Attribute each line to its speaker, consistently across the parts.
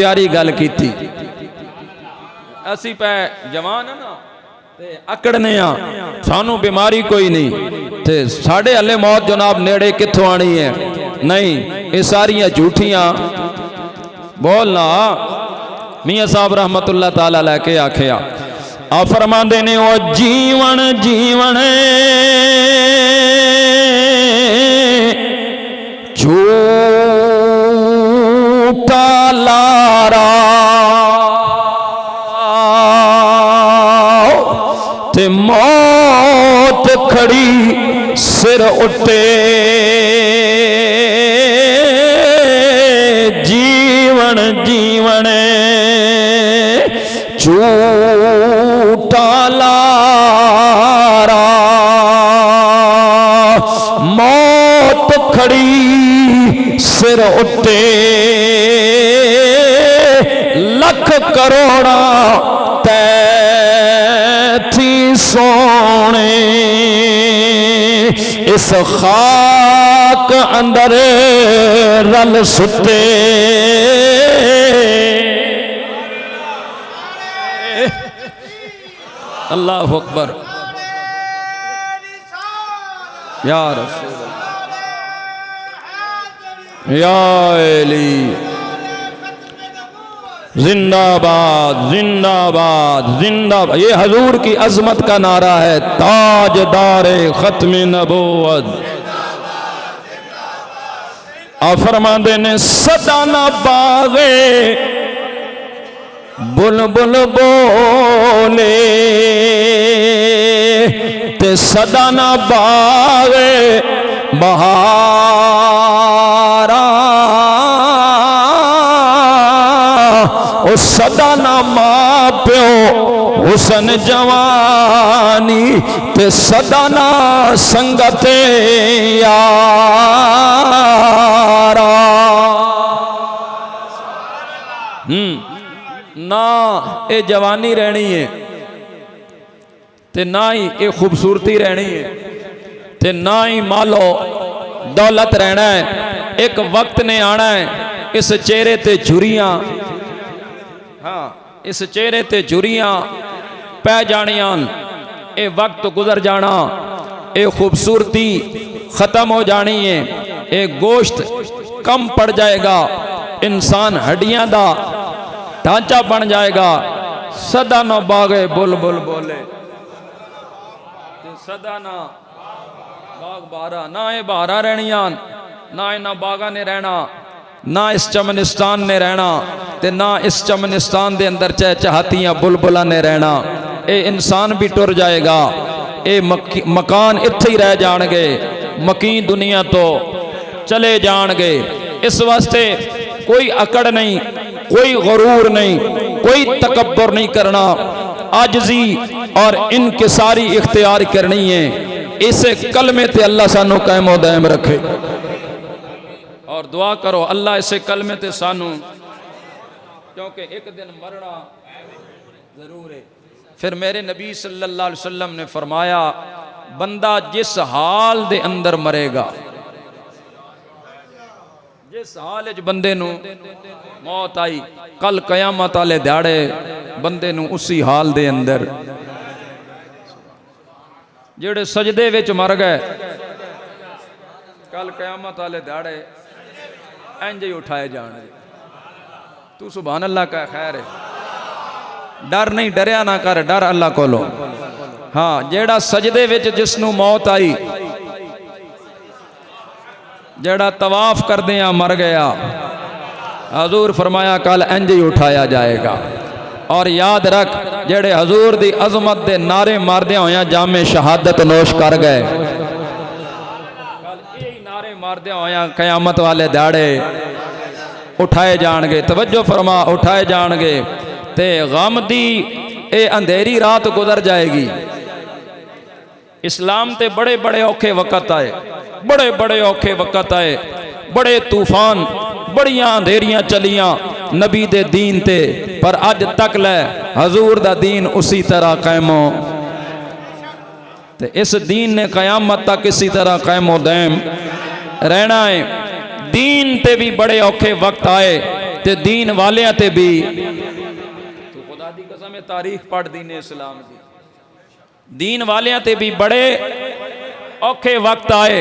Speaker 1: प्यारी गल कीती। असी पै जवान है ना ते अकड़ने आ, सानू बीमारी कोई नहीं ते साढ़े हले मौत जनाब नेड़े कित्थों आनी है। नहीं, ये सारियां झूठियां बोलना। मियां साहब रहमतुल्लाह ताला अलैह के आखिया आ फरमांदे ने ओ जीवन जीवन झूठा लारा ते मौत खड़ी सिर उठे। जीवन जीवन झूठा लारा मौत खड़ी सिर उठे। लख करोड़ा तैथी सोने इस खाक अंदर रल सुते। अल्लाह अकबर या रसूल या अली। जिंदाबाद जिंदाबाद जिंदाबाद। ये हजूर की अजमत का नारा है, ताजदारे खत्म नबूवत। आ फरमांदे ने सदा ना बागे बुलबुल बोले ते सदा ना बागे बहारा। ओ सदा ना मां प्यो हुसन जवानी ते सदा ना संगत यारा। ना ये जवानी रहनी है ते ना ही ये खूबसूरती रहनी है ते ना ही मालो दौलत रहना है। एक वक्त ने आना है इस चेहरे ते झुरियां, हाँ इस चेहरे ते झुरियां पै जानियां। ये वक्त गुजर जाना, ये खूबसूरती खत्म हो जानी है, ये गोश्त कम पड़ जाएगा, इंसान हड्डियां दा ढांचा बन जाएगा। सदा ना बागे बुलबुल बोले सदा ना बाग बारा। ना ये बारा रहनियां, ना इन्हां बागा ने रहना, ना इस चमनिस्तान ने रहना ते ना इस चमनिस्तान दे अंदर चहचहातियां बुलबुलां ने रहना। ये इंसान भी टुर जाएगा, ये मकान इत्थे ही रह जाणगे, मकीन दुनिया तो चले जाणगे। इस वास्ते कोई अकड़ नहीं, कोई गरूर नहीं, कोई तकब्बुर नहीं करना, आजिज़ी और इनकिसारी इख्तियार करनी है। इसे कलमे ते अल्लाह सानू कायम दायम रखे और दुआ करो अल्लाह इसे कलमे ते सानू, क्योंकि एक दिन मरना जरूर है। फिर मेरे नबी सल्लल्लाहु अलैहि वसल्लम ने फरमाया बंदा जिस हाल दे अंदर मरेगा, जिस हाल च बंदे नू मौत आई, कल कयामत वाले दिहाड़े बंदे नू उसी हाल दे अंदर, जेड़े सजदे विच मर गए कल कयामत वाले दिहाड़े इंज ही उठाए जाने। तू सुभान अल्लाह का खैर है, डर नहीं, डरिया ना कर, डर अल्लाह कोलो। हाँ जेड़ा सजदे विच जिसनू मौत आई, जेड़ा तवाफ करदियां मर गया, हजूर फरमाया कल इंज ही उठाया जाएगा। और याद रख जेड़े हजूर दी अजमत दे नारे मारदे होया जामे शहादत नोश कर गए, कल यही नारे मारदे होया कयामत वाले दिहाड़े उठाए जाणगे। तवज्जो फरमा, उठाए जाणगे ते गम दी ए अंधेरी रात गुजर जाएगी। इस्लाम ते बड़े बड़े औखे वक़्त आए, बड़े बड़े औखे वक़्त आए, बड़े तूफान, बड़ियां अंधेरियां चलियां नबी दे दीन ते, पर अज तक लै हजूर दा दीन उसी तरह कायम हो ते इस दीन ने कयामत तक इसी तरह कायम दायम रहना है। दीन ते भी बड़े औखे वक्त आए, ते दीन वालियां ते भी तो खुदा दी कसम है तारीख पढ़ दीन इस्लाम दी दीन वालियां ते भी बड़े औखे वक्त आए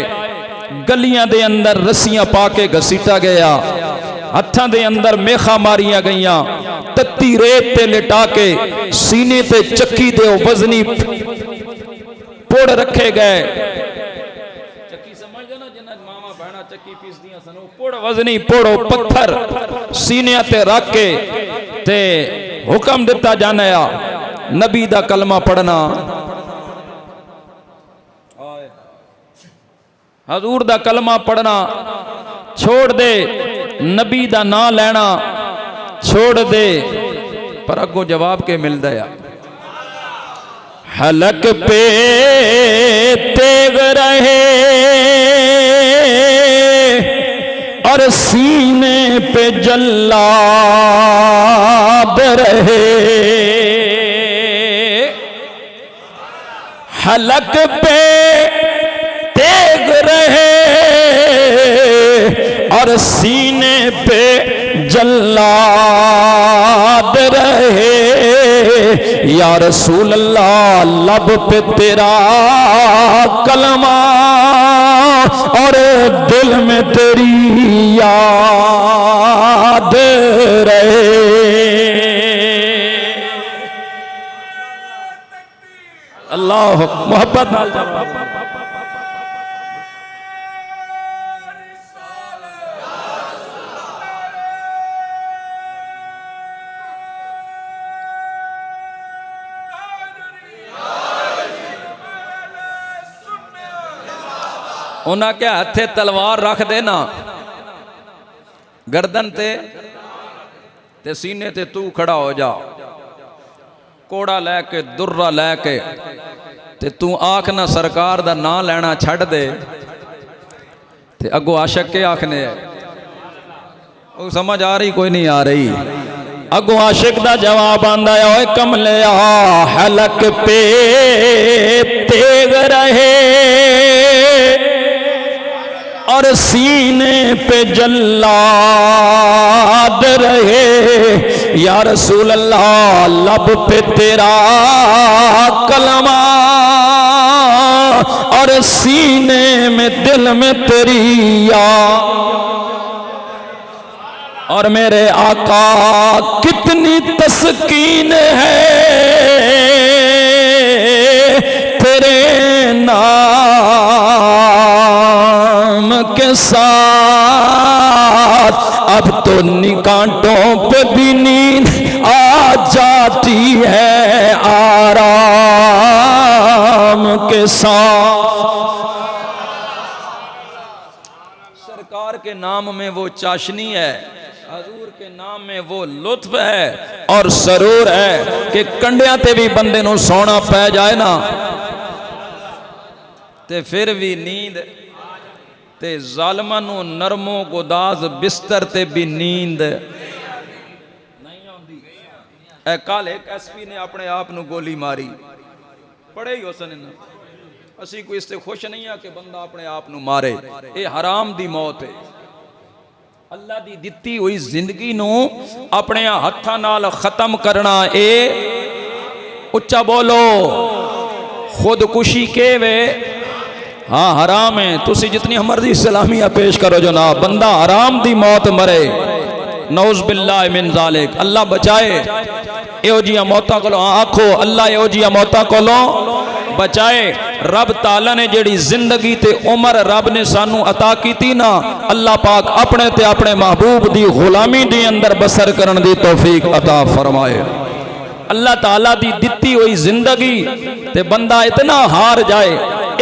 Speaker 1: गलियां दे अंदर रस्सियां पाके घसीटा गया हत्थां दे अंदर मेखा मारिया गईयां तत्ती रेत ते लिटा के सीने ते चक्की दे वजनी पोड़ रखे गए चक्की समझ ना जिन्ना मामा बहना चक्की पीसदियां सन पोड़ वजनी पोड़ो पत्थर सीने ते रख के ते हुक्म दिता जाना नबी दा कलमा पढ़ना हजूर दा कलमा पढ़ना छोड़ दे नबी दा ना लेना छोड़ दे पर अगो जवाब के मिलता है हलक पे तेग रहे और सीने पे जल्लाद रहे हलक पे तेग रहे और सीने पे जल्लाद रहे या रसूल अल्लाह लब पे तेरा कलमा और दिल में तेरी याद रहे अल्लाह मोहब्बत नाल उन्हें क्या हथे तलवार रख देना गर्दन ते सीने ते तू खड़ा हो जा कोड़ा लैके दुर्रा लैके ते तू आख ना सरकार दा ना लेना छड़ दे ते अगो आशक के आखने वो समझ आ रही कोई नहीं आ रही अगो आशिक दा जवाब आंदा है ओए कमलिया हलक पे तेग रहे और सीने पे जल्लाद रहे या रसूल अल्लाह लब पे तेरा कलमा और सीने में दिल में तेरी याद और मेरे आका कितनी तस्कीन है तेरे नाम के साथ अब तो निकांटों पे भी नींद आ जाती है आराम के साथ सरकार के नाम में वो चाशनी है हजूर के नाम में वो लुत्फ है और सरूर है कि कंडिया ते भी बंदे नूं सोना पै जाए ना ते फिर भी नींद ते जालमा नूं नरमो गुदाज बिस्तर ते भी नींद नहीं आउंदी। ए कल एक एसपी ने अपने आप नूं गोली मारी पड़े ही हुसन असी कोई इससे खुश नहीं है कि बंदा अपने आप नूं मारे ये हराम दी मौत है अल्लाह दी दित्ती हुई जिंदगी नूं अपने हत्थां नाल खत्म करना ए उच्चा बोलो खुदकुशी के वे हाँ हराम है तुसी जितनी मर्जी सलामियां पेश करो जनाब बंदा हराम दी मौत मरे नौज बिल्लाह मिन जालिक अल्लाह बचाए एहो जिया मौतां कोलों आखो अल्लाह एहो जिया मौतां कोलों बचाए रब ताला ने जेड़ी जिंदगी ते उम्र रब ने सानू अता की ना अल्लाह पाक अपने ते अपने महबूब दी गुलामी दी अंदर बसर करन दी तौफीक अता फरमाए अल्लाह ताला दी दित्ती हुई जिंदगी ते बंदा इतना हार जाए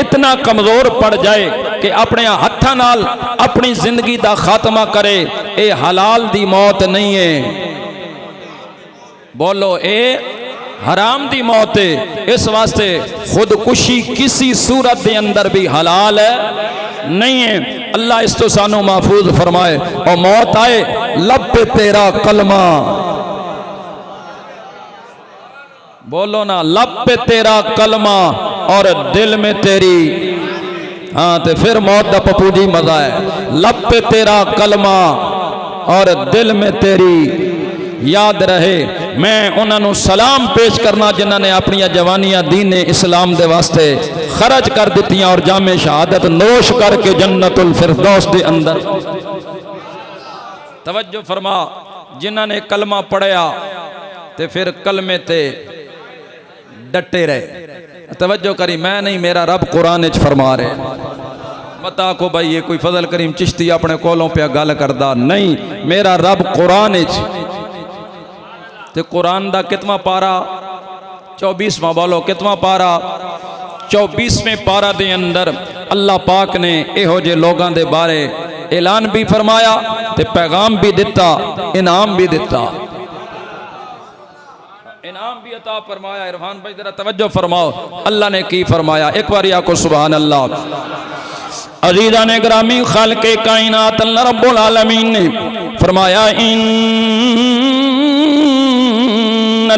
Speaker 1: इतना कमजोर पड़ जाए कि अपने हत्थां नाल अपनी जिंदगी दा खात्मा करे ए हलाल दी मौत नहीं है बोलो ए हराम दी मौत है इस वास्ते खुदकुशी किसी सूरत के अंदर भी हलाल है नहीं है अल्लाह इस तो सानू महफूज फरमाए और मौत आए लब पे तेरा कलमा बोलो ना लब पे तेरा कलमा और दिल में तेरी हाँ तो फिर मौत दा पप्पू जी मजा है लब पे तेरा कलमा और दिल में तेरी याद रहे। मैं उन्होंने सलाम पेश करना जिन्होंने अपनी जवानियां दीन इस्लाम दे वास्ते खर्च कर दी और जामे शहादत नोश करके जन्नतुल फिरदौस दे अंदर। तवज्जो फरमा, जिन्होंने कलमा पढ़िया ते फिर कलमे ते डटे रहे। तवज्जो करी, मैं नहीं, मेरा रब कुरान च फरमा रहे। मत आखो भाई ये कोई फजल करीम चिश्ती अपने कोलों पे गल करदा, नहीं, मेरा रब कुरान च। ते कुरान दा कितवा पारा? 24वां, बोलो कितवा पारा? 24वें पारा दे अंदर अल्लाह पाक ने इहो जे लोगों दे बारे ऐलान भी फरमाया ते पैगाम भी दिता, इनाम भी दिता, इनाम भी अता फरमाया। इरफान भाई जरा तवज्जो फरमाओ, अल्लाह ने की फरमाया, एक बार आको सुभान अल्लाह। अज़ीज़ान ने ग्रामी खालिक़े कायनात अल्लाह रब्बुल आलमीन ने फरमाया,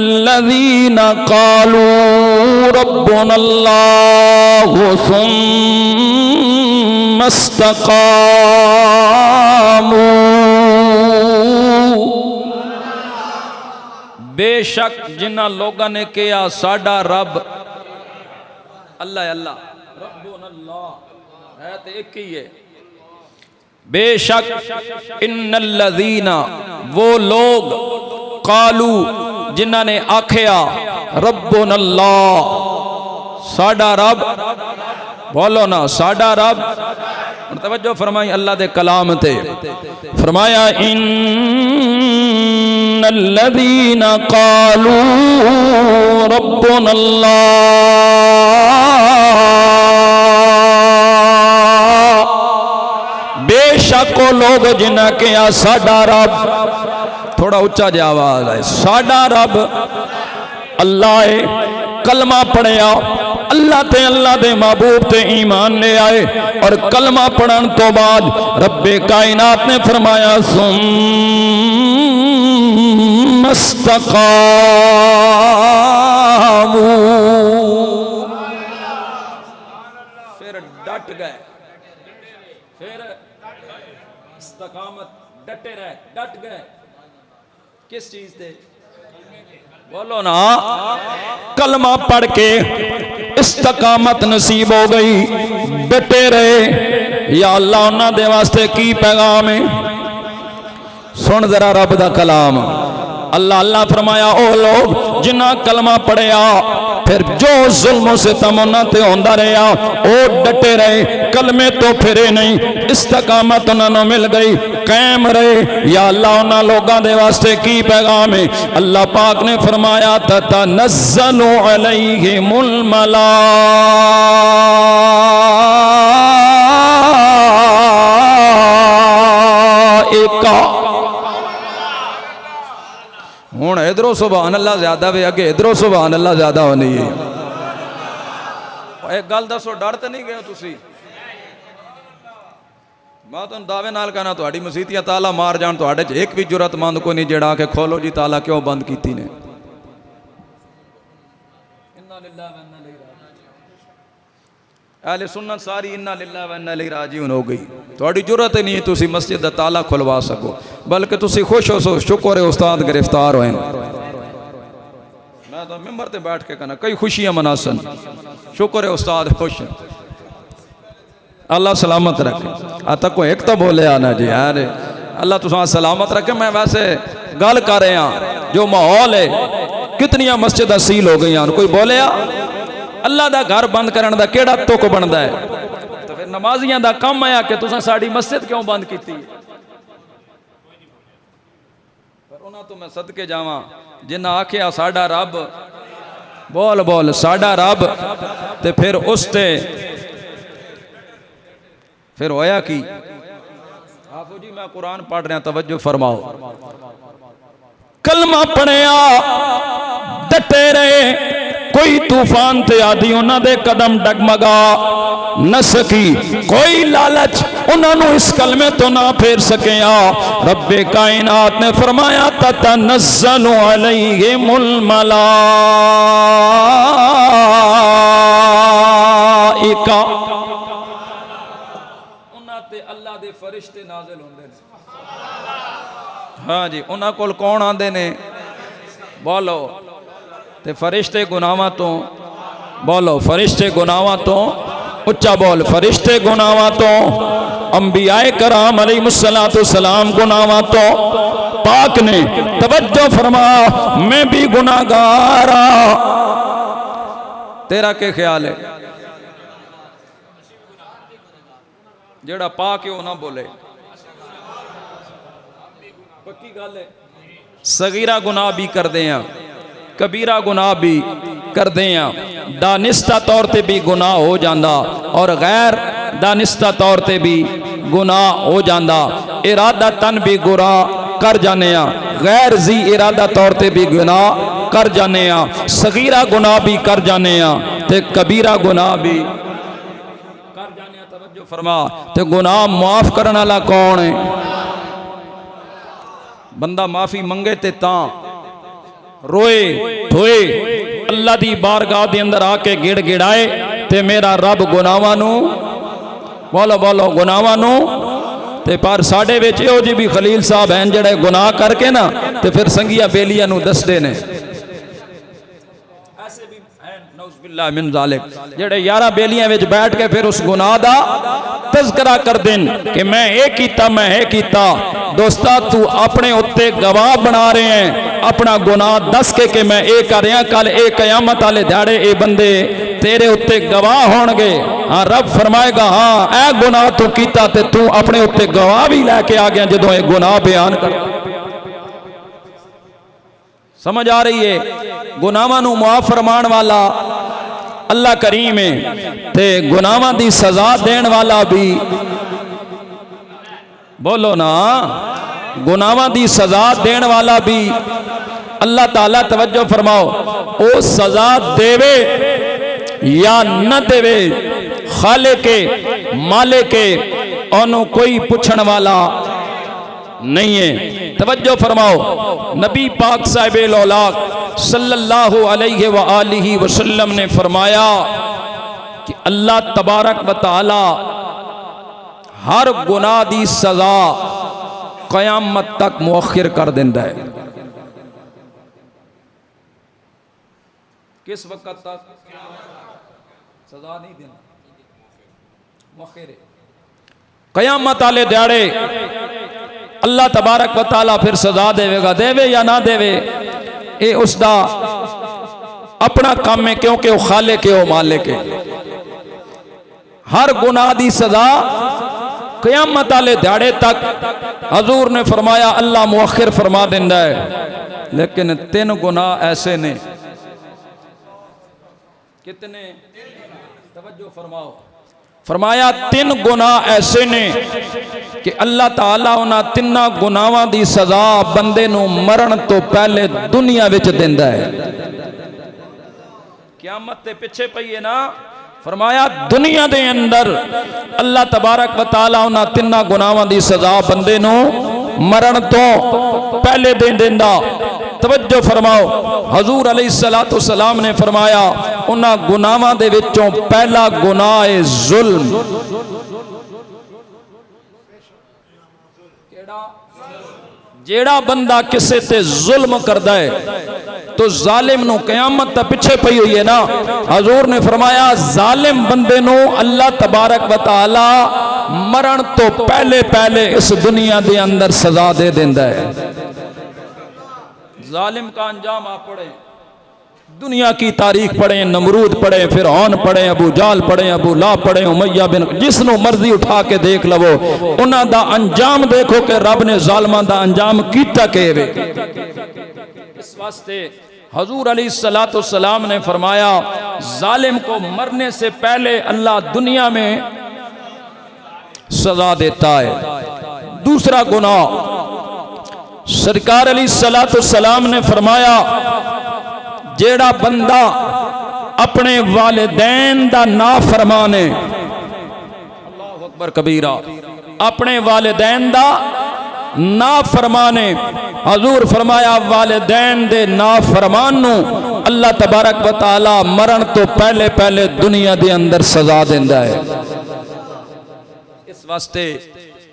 Speaker 1: इन्नल्लज़ीना क़ालू रब्बुनल्लाहु सुम्मा इस्तक़ामू, बेशक जिन्ना लोगों ने किया साडा रब अल्लाह अल्लाह रब्बुनल्लाह है तो एक ही है। बेशक इन्नल्लज़ीना, वो लोग, कालू, जिन्हों ने आखिया रब्बुनल्लाह, साडा रब, बोलो ना साडा रब। तवज्जो फरमाई अल्लाह दे कलाम ते, फरमाया इन्नल्लज़ीना कालू रब्बुनल्लाह, बेशक वो लोग जिन्हें कहा साडा रब, थोड़ा उच्चा जी आवाज है, साडा रब अल्लाह है। कलमा पढ़िया, अल्लाह ते अल्लाह दे महबूब ते ईमान ले आए और कलमा पढ़न तो बाद रब्बे कायनात ने फरमाया सुम्मा इस्तक़ामू, फिर डट गए, फिर इस्तकामत, डटे रहे, डट गए। किस चीज से? बोलो ना, कलमा पढ़ के इस्तकामत नसीब हो गई, डटे रहे। या अल्लाह उन्होंने दे वास्ते की पैगाम है? सुन जरा रब दा कलाम। अल्लाह अल्लाह फरमाया, ओ लोग जिन्ना कलमा पढ़िया फिर जो जुल्म सितम उन्होंने ते होंदा रहा वो डटे रहे, कलमे तो फिरे नहीं, इस्तकामत उन्होंने मिल गई, कायम रहे। या अल्लाह उन्होंने लोगों के वास्ते की पैगाम है? अल्लाह पाक ने फरमाया ततनज़्ज़लु अलैहिमुल मलाइका। हुण इधरों सुभान अल्लाह ज्यादा वे, अगे इधरों सुभान अल्लाह ज्यादा होनी है। एक गल दसो, डर तो नहीं गए तुसी? मैं तुम दावे नाल कहना तुहाडी मसीतियां ताला मार जान, तुहाडे च एक भी जुरतमंद को नहीं जेड़ा के खोलो जी ताला क्यों बंद कीती ने। अहले सुन्नत सारी इन्ना लिल्लाह व इन्ना इलैहि राजिऊन हो गई। थोड़ी जरूरत ही नहीं है तुसी मस्जिद दा ताला खुलवा सको, बल्कि तुसी खुश हो सो, शुक्र है उस्ताद गिरफ्तार होए। मैं तो मिंबर ते बैठ के कहना कई खुशियां मनासन, शुक्र है उस्ताद खुश, अल्लाह सलामत रखे। आता को एक तो बोले आना जी यार, अल्लाह तुसा सलामत रखे। मैं वैसे गल कर रहा जो माहौल है, कितनियां मस्जिद सील हो गई, कोई बोले अल्लाह का घर बंद करने का केड़ा तुक बनता है? तो फिर नमाजियां का काम आया कि तुसा साड़ी मस्जिद क्यों बंद की? पर उन्होंने तो मैं सदके जावा जिन्हें आखिया साडा रब, बोल बोल साडा रब, ते फिर उसते फिर होया की? आफो जी मैं कुरान पढ़ रहा, तवज्जो फरमाओ। कलमा पढ़िया, डटे रहे, कोई तूफान ते आदि उन्होंने कदम डगमगा न सकी, कोई लालच उन्होंने इस कलमे तो ना फेर सकिया। रब्बे कायनात ने फरमाया ततनज़्ज़लु अलैहिमुल मलाइका, उन्हां ते अल्लाह दे फरिश्ते नाज़िल होंदे ने। हाँ जी, उन्हां कोल कौन आंदे ने? बोलो। ते फरिश्ते गुनाहां तो, बोलो फरिश्ते गुनाहां तो, उच्चा बोल, फरिश्ते गुनाहां तो, अंबियाए कराम अलैहिस्सलातु सलाम गुनाहां तो। पाक ने तवज्जो फरमा, मैं भी गुनाहगार। तेरा क्या ख्याल है? जेड़ा पाक है वो ना बोले, पक्की गल है। सगीरा गुनाह भी करते हैं, कबीरा गुनाह भी करते हैं, दानिस्ता तौर पे भी गुनाह हो जाता और गैर दानिस्ता तौर पे भी गुनाह हो जाता। इरादा तन भी गुनाह कर जाने, गैर जी इरादा तौर पे भी गुनाह कर जाने, सगीरा गुनाह भी कर जाने, ते कबीरा गुनाह भी कर जाने। तवज्जो फरमा, ते गुनाह माफ करने वाला कौन है? बंदा माफी मंगे ते तां रोए धोए, अल्लाह दी बारगाह दे अंदर आके गिड़ गिड़ाए, ते मेरा रब गुनाहां नू, बोलो बोलो, गुनाहां नू। ते पर साडे विच इहो जी भी खलील साहब हैं जेड़े गुनाह करके ना ते फिर संगिया बेलियां नू दसदे ने। ऐसे भी हैं नौज़ुबिल्लाह मिन ज़ालिक, जेड़े 11 बेलियां विच बैठ के फिर उस गुनाह दा तज़किरा कर देन कि मैं ये कीता, मैं ये कीता। दोस्ता तू अपने उत्ते गवाह बना रहे हैं अपना गुनाह दस के कि मैं ये कर रहा, कल ये कयामत वाले ध्याड़े ये बंदे तेरे उत्ते गवाह होणगे। हाँ, रब फरमाएगा हाँ ए गुनाह तू कीता ते तू अपने उत्ते गवाह भी लैके आ गया जदों ये गुनाह बयान कर। समझ आ रही है? गुनाहां नू मुआफ फरमान वाला अल्लाह करीम है, ते गुनाहां दी सजा देने वाला भी, बोलो ना, गुनाहां दी सजा देने वाला भी अल्लाह ताला। तवज्जो फरमाओ, ओ सजा देवे या न देवे, खाले के माले के ओनू कोई पूछण वाला नहीं है। तवज्जो फरमाओ, नबी पाक साहिबे औलाद सल्लल्लाहु अलैहि व आलिहि वसल्लम ने फरमाया कि अल्लाह तबारक व तआला हर गुनाह दी सजा कयामत तक मुअख्खिर कर देंदा है। किस वक्त तक? सजा नहीं देना, मुअख्खिर। कयामत वाले दिहाड़े अल्लाह तबारक व तआला फिर सजा देवेगा, देवे या ना देवे ये उसका अपना काम है, क्योंकि वो खालिक है, वो मालिक है। हर गुनाह दी सजा क़यामत वाले दिहाड़े तक हजूर ने फरमाया अल्लाह मुअख्खिर फरमा देंदा है। लेकिन 3 गुनाह ऐसे ने, कितने? तवज्जो फरमाओ, फरमाया 3 गुनाह ऐसे ने कि अल्लाह ताला उन्हां 3 गुनाहां दी सजा बंदे नू मरण तो पहले दुनिया विच देंदा है। क़यामत ते पिछे पई है ना, फरमाया दुनिया दे अंदर अल्लाह तबारक व तआला उन्हां 3 गुनाहां दी सजा बंदे नू मरण तो पहले दे देंदा। तवज्जो फरमाओ, हजूर अलैहिस्सलातु सलाम ने फरमाया उन्हां गुनाहां दे विचों पहला गुनाह है जुल्म। जेड़ा बंदा किसे ते जुल्म करदा है तो जालिम नू क़यामत तक पिछे पई हुई है ना, हजूर ने फरमाया जालिम बंदे नू अल्लाह तबारक व तआला मरण तो पहले पहले इस दुनिया दे अंदर सजा दे देंदा है। जालिम का अंजाम आप पढ़े, दुनिया की तारीख पढ़े, नमरूद पढ़े, फिरौन पढ़े, अबू जाल पढ़े, अबू लाहब पढ़े, उमैया बिन, जिसनों मर्जी उठा के देख लवो, उन्हां दा अंजाम देखो कि रब ने जालिमां दा अंजाम कीता केवे। इस वास्ते हजूर अलैहिस्सलातु सलाम ने फरमाया जालिम को मरने से पहले अल्लाह दुनिया में सजा देता है। दूसरा गुनाह, सरकार अलैहिस्सलातु सलाम ने फरमाया जेड़ा बंदा अपने वालिदैन दा नाफरमान है, अल्लाहु अकबर कबीरा, अपने वालिदैन दा नाफरमान है, हजूर फरमाया वालिदैन दे नाफरमान नू अल्लाह तबारक व तआला मरण तो पहले पहले दुनिया दे अंदर सजा देंदा है। इस वास्ते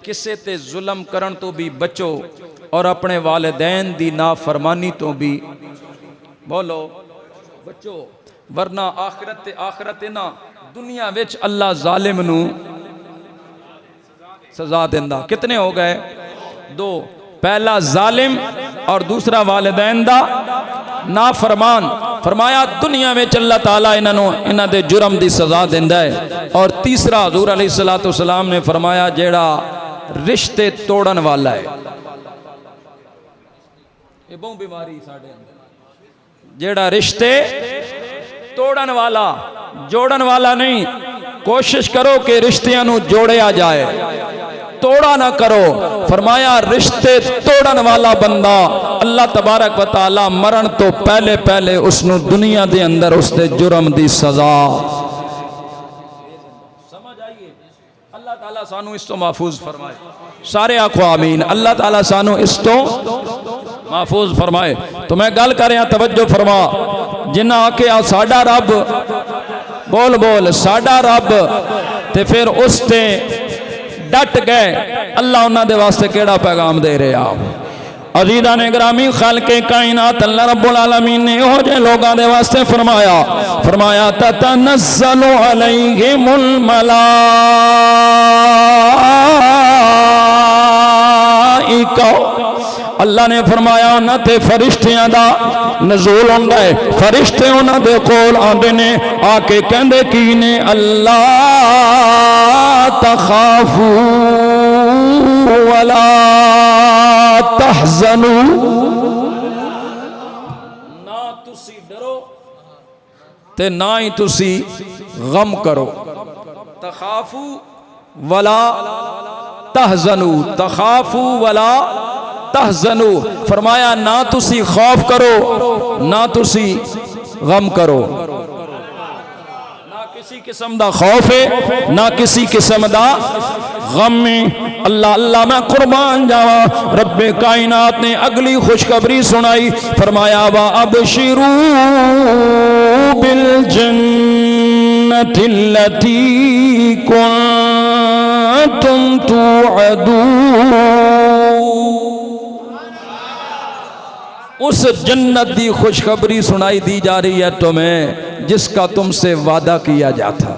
Speaker 1: किसे ते जुल्म करन तो भी बचो और अपने वालिदैन दी नाफरमानी तो भी बोलो बचो, वरना आखिरत ना दुनिया विच अल्लाह जालिम नू सजा देंदा। कितने हो गए? दो, पहला जालिम और दूसरा वालिदैन दा नाफरमान। फरमाया दुनिया में अल्लाह ताला इन्हां दे जुर्म दी सजा देंदा है। और तीसरा हुजूर अलैहिस्सलातु वस्सलाम ने फरमाया जेड़ा रिश्ते तोड़न वाला है, ये बहुत बीमारी साडे अंदर, जेड़ा रिश्ते तोड़न वाला, जोड़न वाला नहीं। कोशिश करो कि रिश्तियां नू जोड़िया जाए, तोड़ा ना करो। फरमाया रिश्ते तोड़न वाला बंदा अल्लाह तबारक व तआला मरण तो पहले पहले उसनु दुनिया दे अंदर उसके जुर्म दी सजा। समझ आइए? अल्लाह ताला सानू इस तो महफूज फरमाए। सारे आखो आमीन। अल्लाह ताला सानू इस तो महफूज फरमाए। तो मैं गल कर रहा, तवज्जो फरमा। जिन्ना आख्या साडा रब, बोल बोल साडा रब, ते फिर उस ते डट गए। अल्लाह उन्होंने वास्ते केड़ा पैगाम दे रहा? अजीज़ा ने ग्रामी खालके कायनात अल्लाह रब्बुल आलमीन ने इहो जे लोगों के वास्ते फरमाया ततनज़्ज़लु अलैहिमुल मलाइका। अल्लाह ने फरमाया उन्हां ते फरिश्तियां दा नज़ूल हुंदा है। फरिश्ते उन्हां दे कोल आंदे ने, आके कहंदे की ने, अल्लाह तखाफू वला तहज़नू, ना तुसी डरो ते ना ही तुसी गम करो। तखाफू वला तहज़नू, तखाफू वला तहज़नू। फरमाया ना तुसी खौफ करो ना तुसी गम करो। ना किसी किस्म दा खौफ है ना किसी किस्म दा गम है। अल्लाह अल्लाह मैं कुर्बान जावा, रब्बे कायनात ने अगली खुशखबरी सुनाई। फरमाया वा अबशिरू बिल जन्नति लती कुंतुम तुअदून। उस जन्नत की खुशखबरी सुनाई दी जा रही है तुम्हें, जिसका तुमसे वादा किया जाता,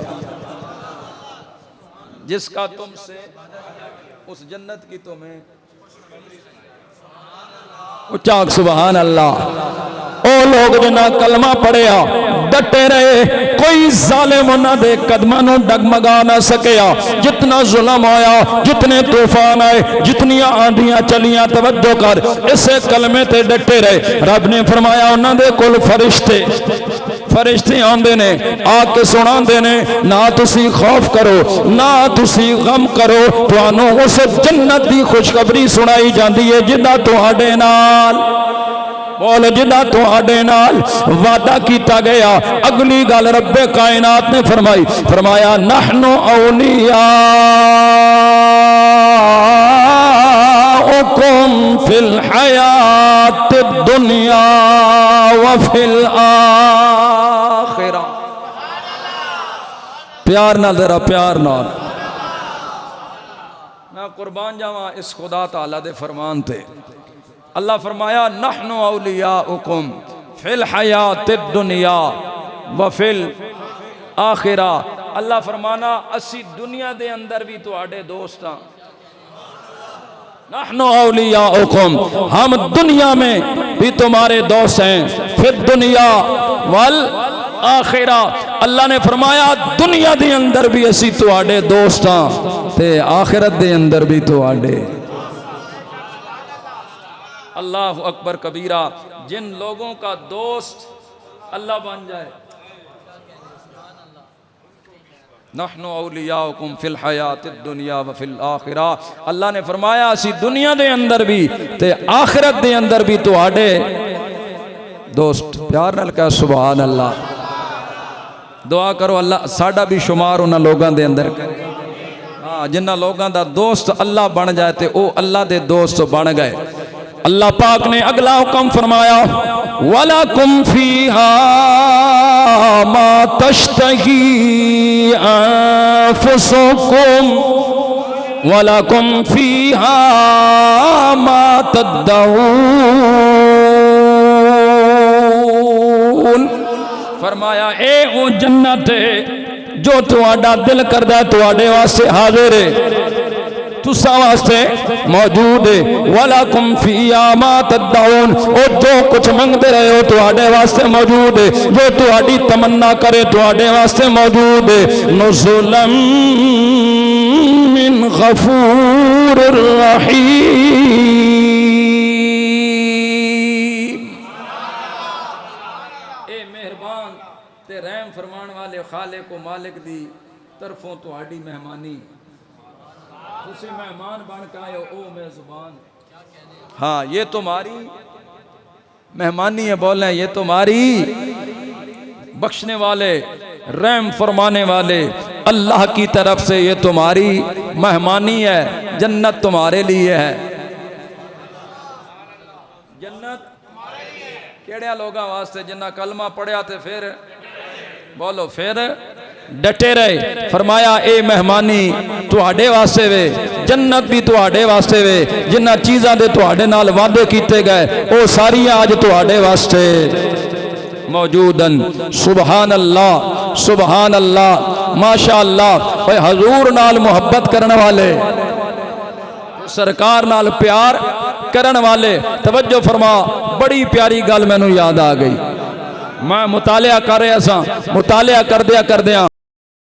Speaker 1: जिसका तुमसे, उस जन्नत की तुम्हें। उच्चाक सुभान अल्लाह। ओ लोग जिन्ना कलमा पढ़िया डटे रहे, कोई जालिम उन्होंने कदमां नूं डगमगा ना सकिया। जितना जुल्म आया, जितने तूफान आए, जितनियां आंधियां चलियां, तवज्जो कर, इसे कलमे ते डटे रहे। रब ने फरमाया उन्होंने कोल फरिश्ते आंदे ने, आके सुनांदे ने, ना तुसी खौफ करो ना तुसी गम करो, तुहानू उस जन्नत की खुशखबरी सुनाई जाती है जिदा तुहाडे नाल, बोल जिदा तुहाडे नाल वादा किया गया। अगली गल रब्बे कायनात ने फरमाई, फरमाया नहनु औलिया फिल हयात दुनिया व फिल आखिरा। प्यार नाल जरा प्यार नाल मैं कुर्बान जावा इस खुदा ताला दे फरमान ते। अल्लाह फरमाया नहनु औलियाउकुम फिल हयात दुनिया व फिल आखिरा। अल्लाह फरमाना असी दुनिया दे अंदर भी तुहाडे दोस्त हां। नहनु औलियाउकुम, हम दुनिया में भी तुम्हारे दोस्त हैं, फिर दुनिया वल आखिरा। अल्लाह ने फरमाया दुनिया दे अंदर भी असी तुहाडे दोस्त हां ते आखिरत दे अंदर भी तुहाडे। अल्लाह अकबर कबीरा। जिन लोगों का दोस्त अल्लाह बन जाए, नहनु औलियाउकुम फिल हयातिद दुनिया व फिल आखिरा। अल्लाह ने फरमाया असी दुनिया दे अंदर भी ते आखिरत दे अंदर भी तुहाडे दोस्त। प्यार नाल कह सुभान अल्लाह। दुआ करो अल्लाह साडा भी शुमार उन्हां लोगों दे अंदर करे। हाँ, जिन्हां लोगों दा दोस्त अल्लाह बन जाए ते ओ अल्लाह दे दोस्त बन गए। अल्लाह पाक ने अगला हुक्म फरमाया वलकुम फीहा मा तश्तही अनफुसुकुम वलकुम फीहा मा तद्दऊन। फरमाया ए वो जन्नत जो तुहाडा दिल करदा तुहाडे वास्ते हाजिर है, तुसा वास्ते मौजूद है। वलकुम फीहा मा तद्दऊन, ओ जो कुछ मंगते रहे हो तुहाडे वास्ते मौजूद है, जो तुहाडी तमन्ना करे तुहाडे वास्ते मौजूद है। नुज़ुलम मिन गफूरिर रहीम। ए मेहरबान ते रहम फरमान वाले खालिक को मालिक दी तरफों तुहाडी मेहमानी, तुसी मेहमान बन के आए हो ओ मेजबान। हाँ ये तुम्हारी मेहमानी है, बोले ये तुम्हारी बख्शने वाले रहम फरमाने वाले अल्लाह की तरफ से ये तुम्हारी मेहमानी है। जन्नत तुम्हारे लिए है। जन्नत केड़े लोगों वास्ते जिन्ना कलमा पढ़िया ते फिर बोलो फिर डटे रहे। फरमाया ए मेहमानी तुहाडे वास्ते वे, जन्नत भी तुहाडे वास्ते वे। जिन्ना चीज़ां दे तुहाडे नाल वादे कीते गए वो सारियां अज तुहाडे वास्ते मौजूदन। सुबहान अल्लाह, सुबहान अल्लाह, माशा अल्लाह। भाई हजूर नाल मुहब्बत करने वाले, सरकार नाल प्यार करने वाले, तवज्जो फरमा, बड़ी प्यारी गल मैनू याद आ गई। मैं मुतालिया कर रहा सा, मुतालिया करदिया करदिया